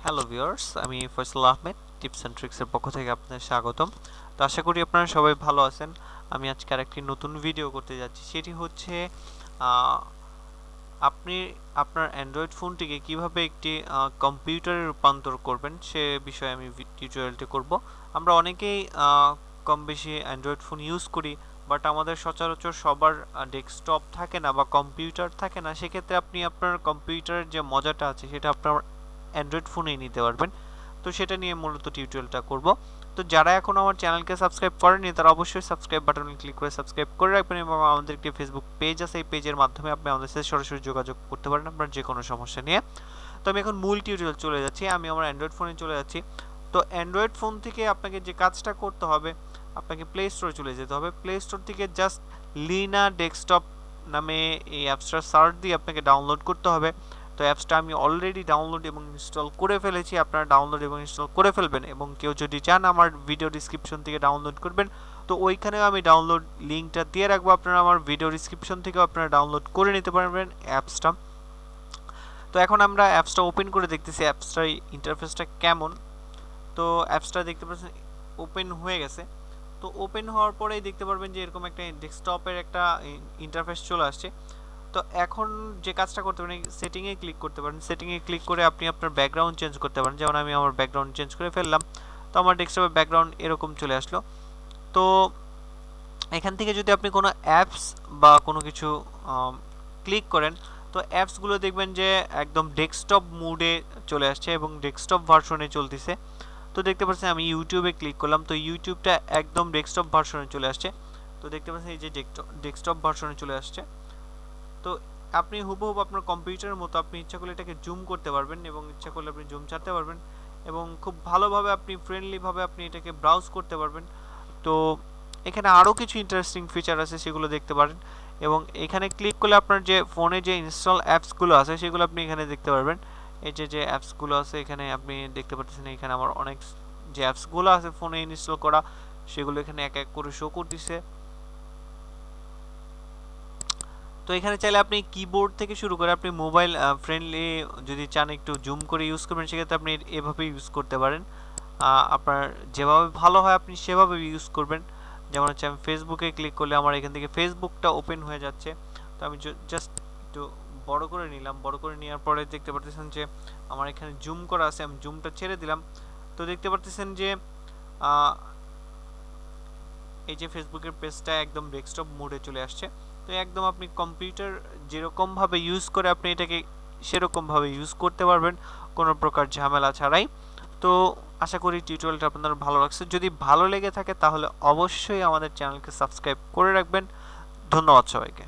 Hello viewers, আমি Faisal Ahmed tips and ট্রিক্সের পক্ষ থেকে আপনাদের স্বাগতম। তো আশা করি আপনারা সবাই ভালো আছেন। আমি আজকে আরেকটি নতুন ভিডিও করতে যাচ্ছি, সেটি হচ্ছে আপনি আপনার অ্যান্ড্রয়েড ফোনটিকে কিভাবে একটি কম্পিউটারে রূপান্তর করবেন সে বিষয়ে আমি টিউটোরিয়ালটি করব। আমরা অনেকেই কম বেশি অ্যান্ড্রয়েড ফোন ইউজ করি, বাট আমাদের সচরাচর সবার ডেস্কটপ থাকে না বা কম্পিউটার থাকে না। সেক্ষেত্রে আপনি আপনার কম্পিউটারের যে মজাটা আছে সেটা আপনার অ্যান্ড্রয়েড ফোনেই নিতে পারবেন। তো সেটা নিয়ে মূলত টিউটোরিয়ালটা করব। তো যারা এখন আমার চ্যানেলকে সাবস্ক্রাইব করেনি তারা অবশ্যই সাবস্ক্রাইব বাটনে ক্লিক করে সাবস্ক্রাইব করে রাখবেন, এবং আমাদের একটি ফেসবুক পেজ আছে, এই পেজের মাধ্যমে আপনি আমাদের সাথে সরাসরি যোগাযোগ করতে পারেন আপনার যে কোনো সমস্যা নিয়ে। তো আমি এখন মূল টিউটোরিয়াল চলে যাচ্ছি, আমি আমার অ্যান্ড্রয়েড ফোনে চলে যাচ্ছি। তো অ্যান্ড্রয়েড ফোন থেকে আপনাকে যে কাজটা করতে হবে, আপনাকে প্লে স্টোরে চলে যেতে হবে। প্লে স্টোর থেকে জাস্ট লিনা ডেস্কটপ নামে এই অ্যাপসটা সার্চ দিয়ে আপনাকে ডাউনলোড করতে হবে। তো অ্যাপসটা আমি অলরেডি ডাউনলোড এবং ইনস্টল করে ফেলেছি, আপনারা ডাউনলোড এবং ইনস্টল করে ফেলবেন, এবং কেউ যদি চান আমার ভিডিও ডিসক্রিপশন থেকে ডাউনলোড করবেন, তো ওইখানেও আমি ডাউনলোড লিঙ্কটা দিয়ে রাখবো, আপনারা আমার ভিডিও ডিসক্রিপশন থেকেও আপনারা ডাউনলোড করে নিতে পারবেন অ্যাপসটা। তো এখন আমরা অ্যাপসটা ওপেন করে দেখতেছি অ্যাপসটার ইন্টারফেসটা কেমন। তো অ্যাপসটা দেখতে পাচ্ছেন ওপেন হয়ে গেছে। তো ওপেন হওয়ার পরেই দেখতে পারবেন যে এরকম একটা ডেস্কটপের একটা ইন্টারফেস চলে আসছে। তো এখন যে কাজটা করতে পারেন, সেটিংয়ে ক্লিক করতে পারেন। সেটিংয়ে ক্লিক করে আপনি আপনার ব্যাকগ্রাউন্ড চেঞ্জ করতে পারেন, যেমন আমি আমার ব্যাকগ্রাউন্ড চেঞ্জ করে ফেললাম। তো আমার ডেস্কটপের ব্যাকগ্রাউন্ড এরকম চলে আসলো। তো এখান থেকে যদি আপনি কোনো অ্যাপস বা কোনো কিছু ক্লিক করেন, তো অ্যাপসগুলো দেখবেন যে একদম ডেস্কটপ মোডে চলে আসছে এবং ডেস্কটপ ভার্সনে চলতেছে। তো দেখতে পাচ্ছেন আমি ইউটিউবে ক্লিক করলাম, তো ইউটিউবটা একদম ডেস্কটপ ভার্সনে চলে আসছে। তো দেখতে পাচ্ছেন এই যে ডেস্কটপ ভার্সনে চলে আসছে। তো আপনি হুবহু আপনার কম্পিউটারের মতো আপনি ইচ্ছা করলে এটাকে জুম করতে পারবেন, এবং ইচ্ছা করলে আপনি জুম ছাড়তে পারবেন, এবং খুব ভালোভাবে আপনি ফ্রেন্ডলিভাবে আপনি এটাকে ব্রাউজ করতে পারবেন। তো এখানে আরও কিছু ইন্টারেস্টিং ফিচার আছে, সেগুলো দেখতে পারেন, এবং এখানে ক্লিক করলে আপনার যে ফোনে যে ইনস্টল অ্যাপসগুলো আছে সেগুলো আপনি এখানে দেখতে পারবেন। এই যে যে অ্যাপসগুলো আছে এখানে আপনি দেখতে পাচ্ছেন, এখানে আমার অনেক যে অ্যাপসগুলো আছে ফোনে ইনস্টল করা সেগুলো এখানে এক এক করে শো করতেছে। তো এখানে চাইলে আপনি কিবোর্ড থেকে শুরু করে আপনি মোবাইল ফ্রেন্ডলি যদি চান একটু জুম করে ইউজ করবেন, সেক্ষেত্রে আপনি এভাবে ইউজ করতে পারেন। আপনার যেভাবে ভালো হয় আপনি সেভাবে ইউজ করবেন। যেমন হচ্ছে আমি ফেসবুকে ক্লিক করলে আমার এখান থেকে ফেসবুকটা ওপেন হয়ে যাচ্ছে। তো আমি জাস্ট একটু বড় করে নিলাম, বড় করে নেওয়ার পরে দেখতে পারতেছেন যে আমার এখানে জুম করা আছে, আমি জুমটা ছেড়ে দিলাম। তো দেখতে পারতেছেন যে এই যে ফেসবুকের পেজটা একদম ডেস্কটপ মোডে চলে আসছে। তো একদম আপনি কম্পিউটার যেরকমভাবে ইউজ করে আপনি এটাকে সেরকমভাবে ইউজ করতে পারবেন, কোনো প্রকার ঝামেলা ছাড়াই। তো আশা করি টিউটোরিয়ালটা আপনাদের ভালো লাগছে। যদি ভালো লেগে থাকে তাহলে অবশ্যই আমাদের চ্যানেলকে সাবস্ক্রাইব করে রাখবেন। ধন্যবাদ সবাইকে।